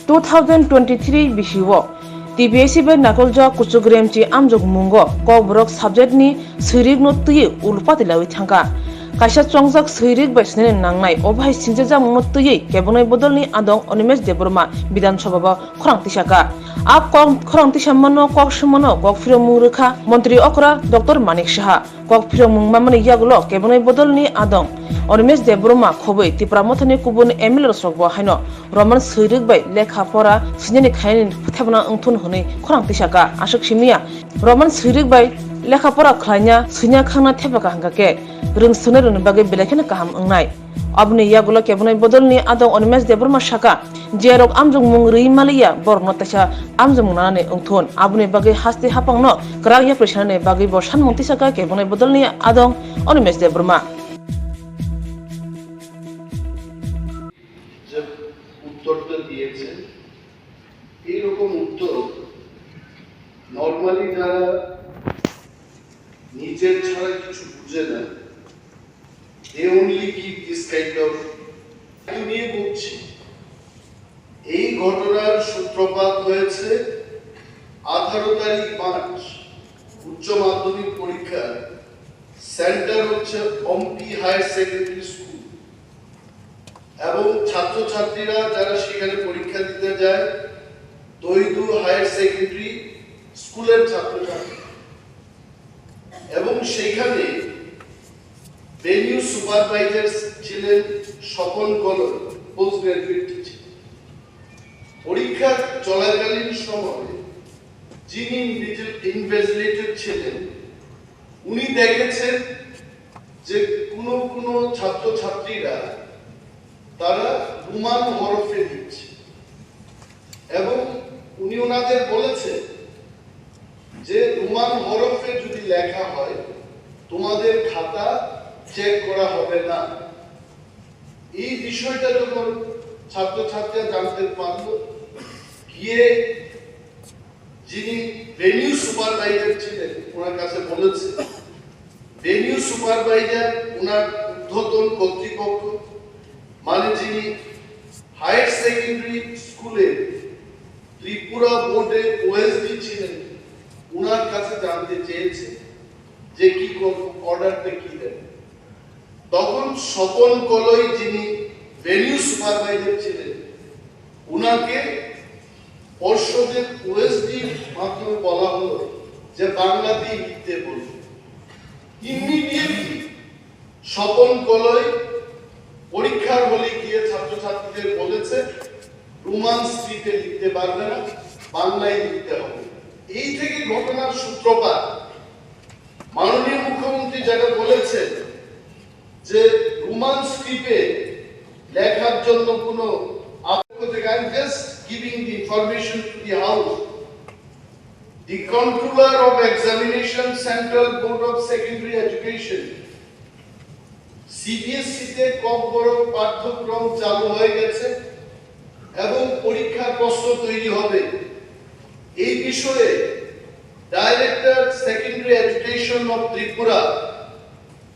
2023 bisiwo TBSE bai nakolja kuchugremchi amjok mungo Kokborok subjectni swirig no tuyi ulpatilawi thangka kaisa chongjak swirig bai snene nangnai obai singjak mungno tuyi kebonai bodolni adong Onimesh Debroma Bidhan Sabha ba khorangti saka a khorangti sammano kok sumono kok phiromung rekha Mantri Okra Dr. Manik Saha kok phiromung mamani yagulo kebonai bodolni adong Onimesh Debroma khobai TIPRA Mothani kubun ML rosokbo haino Roman swirig bai lekha pora sineni khaini thebna ungthun honi khorangti saka ashok simia Roman swirig bai lekha pora khlaina sunya khangna thebaka hangake rung sunerun bagai belakena kaham ungnai abni yagulo kebonai bodolni adong Onimesh Debroma saka jerok amjong mung rimalia borno tasa amjong munane ungthun abni bagai hasti hapangno kragya prishane bagai borsan mungti saka kebonai bodolni adong Onimesh Debroma উত্তরটা দিয়েছেন এইরকম উত্তর normally যারা নিজের ছাড়া কিছু বুঝে না they only give this kind of নিয়ে বলছি এই ঘটনার সূত্রপাত হয়েছে 18 তারিখ মার্চ উচ্চ মাধ্যমিক পরীক্ষা সেন্টার হচ্ছে অম্পি হায়ার সেকেন্ডারি স্কুল এবং ছাত্রছাত্রীরা যারা সেখানে পরীক্ষা দিতে যায় দৈদু হায়ার সেকেন্ডারি স্কুলের ছাত্রছাত্রী এবং সেখানে ভেনিউ সুপারভাইজার ছিলেন Swapan colour post graduate teacher পরীক্ষা চলাকালীন সময়ে যিনি ইনভেস্টিগেটর ছিলেন উনি দেখেছেন যে কোন ছাত্রছাত্রীরা তারা রোমান হরফে লিখছে এবং উনি ওনাদের বলেছেন যে রোমান হরফে যদি লেখা হয় তোমাদের খাতা চেক করা হবে না এই বিষয়টা যখন ছাত্রছাত্রীরা জানতে পারল গিয়ে যিনি ভেনিউ সুপারভাইজার ছিলেন ওনার কাছে বলেছে ভেনিউ সুপারভাইজার ওনার ঊর্ধ্বতন কর্তৃপক্ষ মানে যিনি হায়ার সেকেন্ডারি স্কুলে ত্রিপুরা বোর্ডে ওএসডি ছিলেন ওনার কাছে জানতে চেয়েছে যে কি অর্ডারটা কি দেন তখন স্বপন কলই যিনি ভেনিউ সুপারভাইজার ছিলেন ওনাকে পর্ষদের ওএসডি মাধ্যমে বলা হলো যে বাংলা দিয়ে লিখতে বলুন ইমিডিয়েটলি স্বপন কলই পরীক্ষার হলে গিয়ে ছাত্রছাত্রীদের বলেছে রোমান স্ক্রিপ্টে লিখতে পারবে না বাংলায় লিখতে হবে এই থেকে ঘটনার সূত্রপাত মাননীয় মুখ্যমন্ত্রী যেটা বলেছেন যে রোমান স্ক্রিপ্টে লেখার জন্য কোনো I am just giving the information to the house. The controller of examination Central Board of Secondary Education CBSE তে Kokborok পাঠ্যক্রম চালু হয়ে গেছে এবং পরীক্ষার প্রশ্ন তৈরি হবে এই বিষয়ে director secondary education of Tripura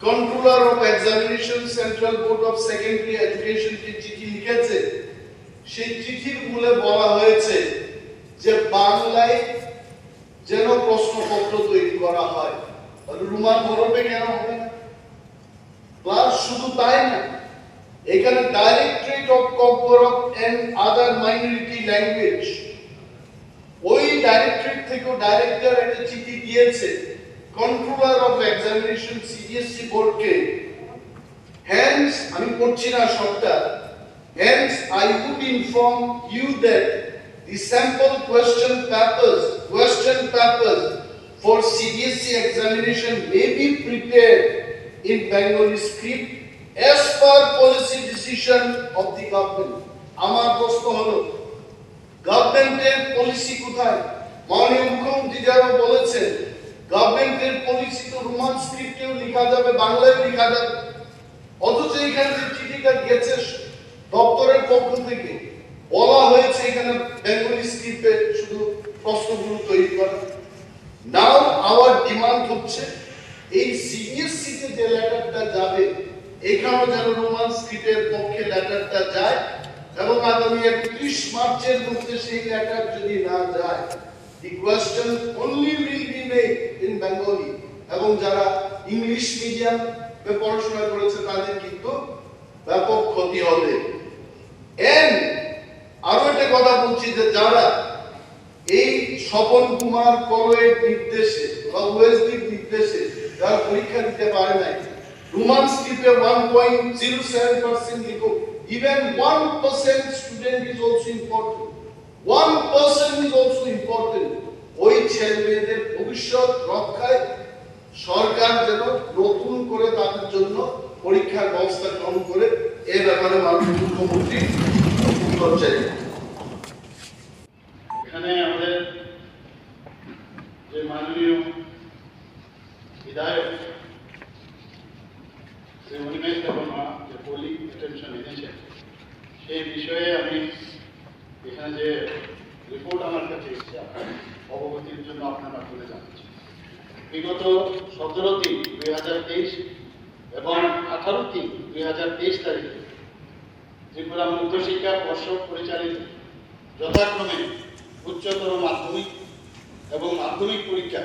controller of examination central board of secondary education কে চিঠি লিখেছে সেই চিঠির মূলে বলা হয়েছে যে বাংলায় যেন প্রশ্নপত্র তৈরি করা হয় রোমান হরফে কেন হবে না প্লাস শুধু তাই না এখানে directorate of Kokborok and other minority language ওই ডাইরেক্টরেট থেকে ডাইরেক্টর একটা চিঠি দিয়েছে কন্ট্রোলার অফ এক্সামিনেশন সিবিএসই বোর্ডকে হ্যান্স আমি পড়ছি না সবটা hence I would inform you that the sample question papers for CBSE examination may be prepared in Bengali script as per policy decision of the government. আমার প্রশ্ন হলো গভর্নমেন্টের পলিসি কোথায় মাননীয় মুখ্যমন্ত্রী যারা বলেছেন গভর্নমেন্টের পলিসি তো রোমান স্ক্রিপ্টেও লেখা যাবে বাংলায় লেখা যাবে অথচ এখানে যে চিঠিটা গেছে দপ্তরের পক্ষ থেকে বলা হয়েছে এখানে বেঙ্গলি স্ক্রিপ্টে শুধু প্রশ্নগুলো তৈরি করা নাও আওয়ার ডিমান্ড হচ্ছে এই সিবিএসই তে যে লেটারটা যাবে এখানেও যেন রোমান স্ক্রিপ্টের পক্ষে লেটারটা যায় এবং আগামী 31 মার্চের মধ্যে সেই লেটার যদি না যায়, the question only will be made in Bengali, এবং যারা ইংলিশ মিডিয়াম পড়াশোনা করেছে তাদের কিন্তু ব্যাপক ক্ষতি হবে। আরো একটা কথা বলছি যে যারা এই স্বপন কুমার কলের নির্দেশে বা ওএসডির নির্দেশে যারা পরীক্ষা দিতে পারে নাই, রোমান স্ক্রিপ্টে 1.07% লিখো, even 1% student is also important, 1% is also important। ওই ছেলেমেয়েদের ভবিষ্যৎ রক্ষায় সরকার যেন নতুন করে তাদের জন্য পরীক্ষার ব্যবস্থা গ্রহণ করে, এ ব্যাপারে মাননীয় মুখ্যমন্ত্রী উত্তর চাই। এখানে আমাদের যে মাননীয় বিধায়ক শ্রী অনিমেষ দেববর্মা যে পোলিং অ্যাটেনশন এনেছেন, সেই বিষয়ে আমি এখানে যে রিপোর্ট আমার কাছে এসেছে অবগতির জন্য আপনার মাধ্যমে জানাচ্ছি। বিগত 17/3/2023 এবং 18/3/2023 তারিখে ত্রিপুরা মধ্যশিক্ষা পর্ষদ পরিচালিত যথাক্রমে উচ্চতর মাধ্যমিক এবং মাধ্যমিক পরীক্ষা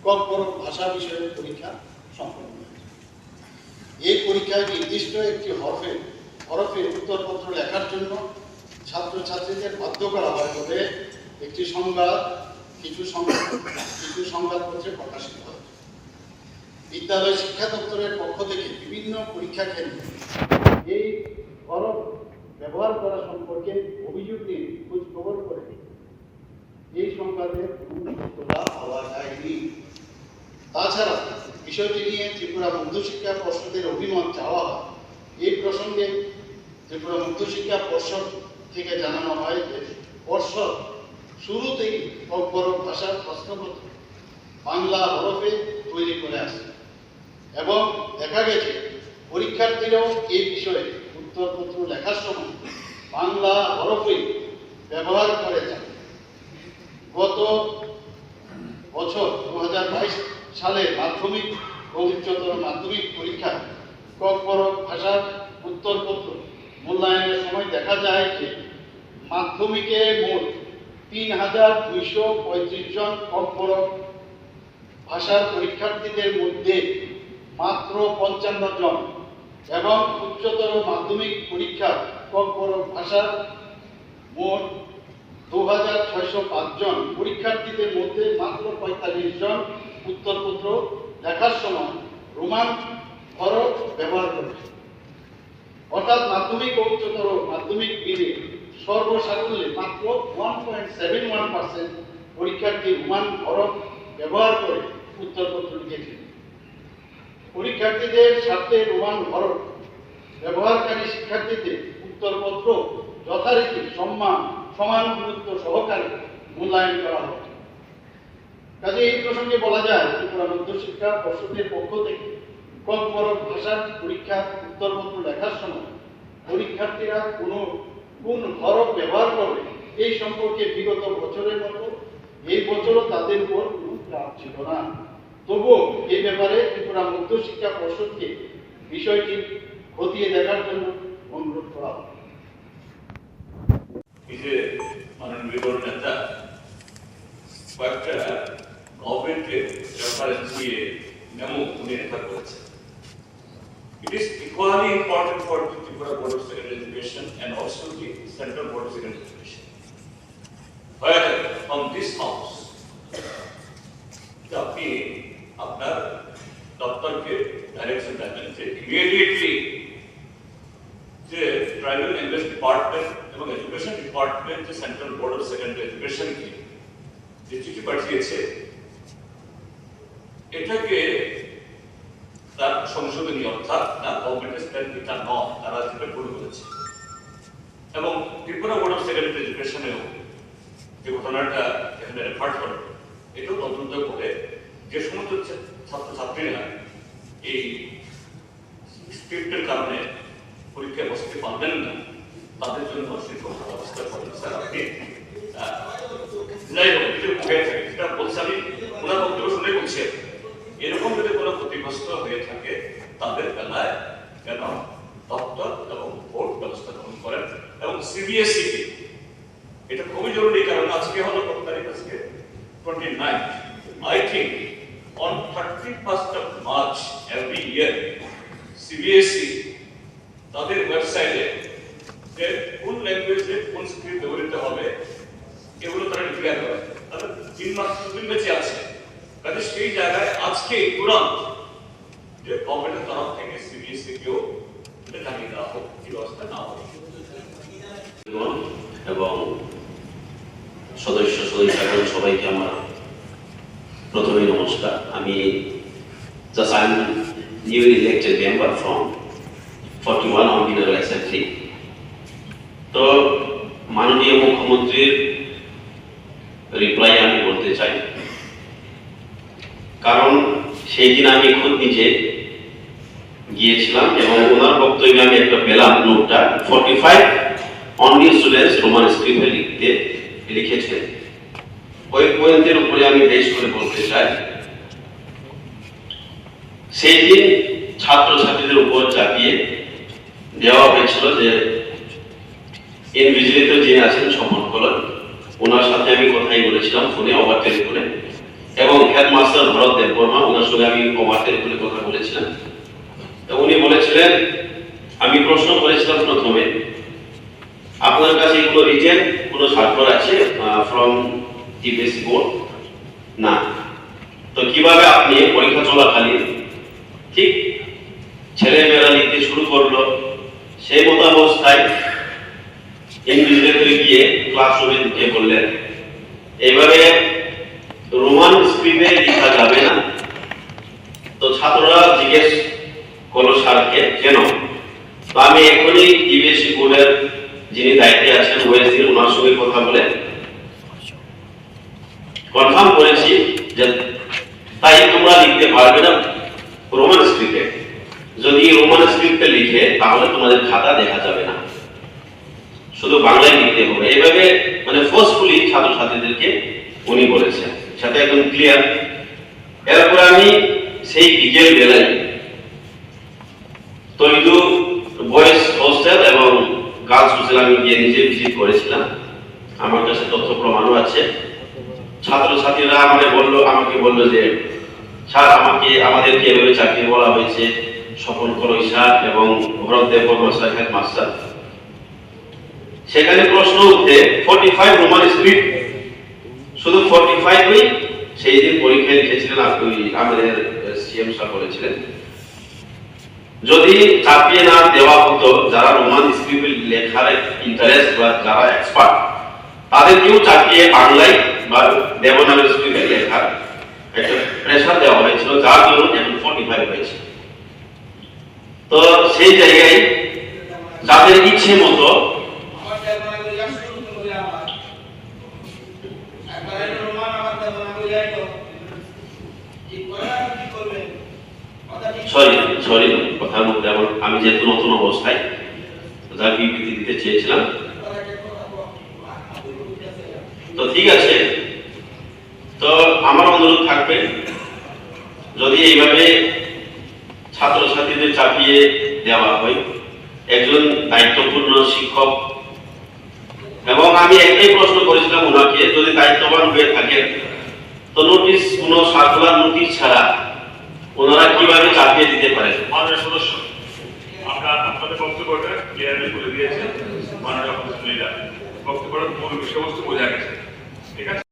ককবরক ভাষা বিষয়ের পরীক্ষা সম্পন্ন হয়েছে। এই পরীক্ষায় নির্দিষ্ট একটি হরফে উত্তরপত্র লেখার জন্য ছাত্রছাত্রীদের বাধ্য করা হয় বলে একটি কিছু সংবাদপত্রে প্রকাশিত হয়। বিদ্যালয় শিক্ষা দপ্তরের পক্ষ থেকে বিভিন্ন পরীক্ষা কেন্দ্রে এই হরফ ব্যবহার করা সম্পর্কে অভিযোগ নিয়ে খোঁজ খবর করে এই সংবাদের কোনো সত্যতা পাওয়া যায়নি। তাছাড়া বিষয়টি নিয়ে ত্রিপুরা মধ্যশিক্ষা পর্ষদের অভিমত চাওয়া হয়। এই প্রসঙ্গে ত্রিপুরা মধ্যশিক্ষা পর্ষদ থেকে জানানো হয় যে পর্ষদ শুরুতেই ককবরক ভাষার প্রশ্নপত্র বাংলা হরফে তৈরি করে আসে এবং দেখা গেছে পরীক্ষার্থীরাও এই বিষয়ে উত্তরপত্র লেখার সময় বাংলা হরফে ব্যবহার করে যায়। গত বছর 2022 সালে মাধ্যমিক ও উচ্চতর মাধ্যমিক পরীক্ষা ককবরক ভাষার উত্তরপত্র মূল্যায়নের সময় দেখা যায় যে মাধ্যমিকে মোট 3235 জন ককবরক ভাষার পরীক্ষার্থীদের মধ্যে মাত্র 55 জন এবং উচ্চতর মাধ্যমিক পরীক্ষা ককবরক ভাষার মোট 2605 জন পরীক্ষার্থীদের মধ্যে মাত্র 45 জন উত্তরপত্র লেখার সময় রোমান হরফ ব্যবহার করেছে। অর্থাৎ মাধ্যমিক ও উচ্চতর মাধ্যমিক মিলে সর্বসাকুল্যে মাত্র 1.71% পরীক্ষার্থী রোমান হরফ ব্যবহার করে উত্তরপত্র লিখেছে। পরীক্ষার্থীদের স্বার্থে রোমান হরফ ব্যবহারকারী শিক্ষার্থীদের উত্তরপত্র যথারীতি সমান গুরুত্ব সহকারে মূল্যায়ন করা হয়। কাজে এই প্রসঙ্গে বলা যায় ত্রিপুরা মধ্যশিক্ষা পর্ষদের পক্ষ থেকে ককবরক ভাষার পরীক্ষার উত্তরপত্র লেখার সময় পরীক্ষার্থীরা কোন হরফ ব্যবহার করবে এই সম্পর্কে বিগত বছরের মতো এই বছরও তাদের উপর কোনো চাপ ছিল না। তবুও এই ব্যাপারে ত্রিপুরা মধ্যশিক্ষা পর্ষদকে বিষয়টি খতিয়ে দেখার জন্য অনুরোধ করা হয়। এই যে মাননীয় নেতা কয়েকটা গভর্নমেন্টের রেফারেন্স দিয়ে মেমো উনি রেফার করেছেন। It is equally important for the Tripura Board of Secondary Education and also the Central Board of Secondary Education, where from this house আপনি আপনার দপ্তরকে ডাইরেকশন দেবেন যে ইমিডিয়েটলি যে ট্রাইবাল ল্যাঙ্গুয়েজ ডিপার্টমেন্ট এবং এডুকেশন ডিপার্টমেন্ট যে central board of secondary এডুকেশনকে যে চিঠি পাঠিয়েছে এটাকে তার সংশোধনী অর্থাৎ না গভর্নমেন্টের স্ট্যান্ড এটা নয়, তারা সেটা ভুল করেছে। এবং ত্রিপুরা বোর্ড অফ সেকেন্ডারি এডুকেশনেও যে ঘটনাটা এখানে রেফার করে এটাও তদন্ত করে যে সমস্ত ছাত্রছাত্রীরা এই স্ক্রিপ্টের কারণে পরীক্ষায় বসতে পারবেন না তাদের জন্য শিক্ষক ব্যবস্থা করেন। স্যার আপনি যাই হোক কিছু হয়ে থাকে সেটা বলছে, আমি ওনার বক্তব্য শুনে বলছি এরকম যদি কোনো ক্ষতিগ্রস্ত হয়ে থাকে তাদের বেলায় কেন দপ্তর এবং বোর্ড ব্যবস্থা গ্রহণ করেন এবং সিবিএসই কে এটা খুবই জরুরি, কারণ আজকে হলো কত তারিখ? আজকে 29। I think on 31st of March every year CBSE তাদের ওয়েবসাইটে যে কোন ল্যাঙ্গুয়েজে কোন স্ক্রিপ্ট ব্যবহৃত হবে এগুলো তারা ডিক্লেয়ার করে। তাদের 3 মাস দুদিন বেঁচে আছে, কাজে সেই জায়গায় আজকে তুরন্ত যে গভর্নমেন্টের তরফ থেকে সিবিএসই কেও এটা জানিয়ে দেওয়া হোক, এই ব্যবস্থা না হোক। এবং সদস্যগণ সবাইকে আমার প্রথমে নমস্কার। আমি just I am newly elected member from 41 on Mineral Examni। তো মাননীয় মুখ্যমন্ত্রীর রিপ্লাই আমি বলতে চাই, কারণ সেই দিন আমি খুব নিজে গিয়েছিলাম এবং ওনার বক্তব্যে আমি একটা পেলাম নোটটা 45 অনলি স্টুডেন্টস রোমান স্ক্রিপ্টে লিখেছেন। ওই পয়েন্টের উপরে আমি বেশ করে বলতে চাই, সেই দিন ছাত্রছাত্রীদের উপর চাপিয়ে দেওয়া হয়েছিল যে ইনভিজিলেটর যিনি আছেন স্বপন কলন, ওনার সাথে আমি কথাই বলেছিলাম ফোনে ওভার টেলিফোনে, এবং হেডমাস্টার ভরত দেববর্মা ওনার সঙ্গে আমি ওভার টেলিফোনে কথা বলেছিলাম। উনি বলেছিলেন, আমি প্রশ্ন করেছিলাম প্রথমে, আপনার কাছে কোনো রিটেন কোনো সার্কুলার আছে ফ্রম টিবিএসই বোর্ড? না। তো কিভাবে আপনি পরীক্ষা চলাকালীন ঠিক ছেলেমেয়েরা লিখতে শুরু করলো, সেই মতো অবস্থায় ইনভিজিলেটরে গিয়ে ক্লাসরুমে ঢুকে বললেন এইভাবে রোমান স্ক্রিপ্টে লেখা যাবে না। তো ছাত্ররা জিজ্ঞেস করলো স্যারকে কেন? তো আমি এখনই টিবিএসই বোর্ডের যিনি দায়িত্বে আছেন ওয়েসি ওনার সঙ্গে কথা বলে কনফার্ম করেছি যে তাই তোমরা লিখতে পারবে না রোমান স্ক্রিপ্টে। যদি রোমান স্ক্রিপ্টে লিখে তাহলে তোমাদের খাতা দেখা যাবে না, শুধু বাংলায় লিখতে হবে। এইভাবে মানে ফোর্সফুলি ছাত্রছাত্রীদেরকে উনি বলেছেন, সেটা একদম ক্লিয়ার। এরপর আমি সেই বিকেল বেলায় তৈদু বয়েজ হোস্টেল এবং গার্লস হোস্টেল আমি গিয়ে নিজে ভিজিট করেছিলাম, আমার কাছে তথ্য প্রমাণও আছে। ছাত্রছাত্রীরা আমাকে বললো যে স্যার আমাদেরকে এভাবে চাকরি বলা হয়েছে, স্বপন কলই স্যার এবং ভরত দেববর্মা স্যার হেডমাস্টার। সেখানে প্রশ্ন উঠে 45 রোমান স্ক্রিপ্ট, শুধু 45ই সেই দিন পরীক্ষায় লিখেছিলেন আমাদের সিএম স্যার বলেছিলেন যদি চাপিয়ে না দেওয়া হতো যারা রোমান স্ক্রিপ্টে লেখার ইন্টারেস্ট বা যারা এক্সপার্ট তাদেরকেও চাপিয়ে বাংলায় বা দেবনাগরী স্ক্রিপ্টে লেখার একটা প্রেশার দেওয়া হয়েছিল, যার জন্য এখন 45 হয়েছে। তো সেই জায়গায় যাদের ইচ্ছে মতো সরি কথার মধ্যে আমি যেহেতু নতুন অবস্থায় যা বিবৃতি দিতে চেয়েছিলাম, তো ঠিক আছে। তো আমার অনুরোধ থাকবে যদি এইভাবে ছাত্রছাত্রীদের চাপিয়ে দেওয়া হয়, একজন দায়িত্বপূর্ণ শিক্ষক, এবং আমি একটাই প্রশ্ন করেছিলাম ওনাকে, যদি দায়িত্ববান হয়ে থাকেন তো নোটিশ কোন সার্কুলার নোটিশ ছাড়া ওনারা কিভাবে চাপিয়ে দিতে পারেন? মাননীয় সদস্য, আপনাদের বক্তব্যটা ক্লিয়ারলি বলে দিয়েছেন মাননীয় বক্তব্যের মূল বিষয়বস্তু বোঝা গেছে, ঠিক আছে।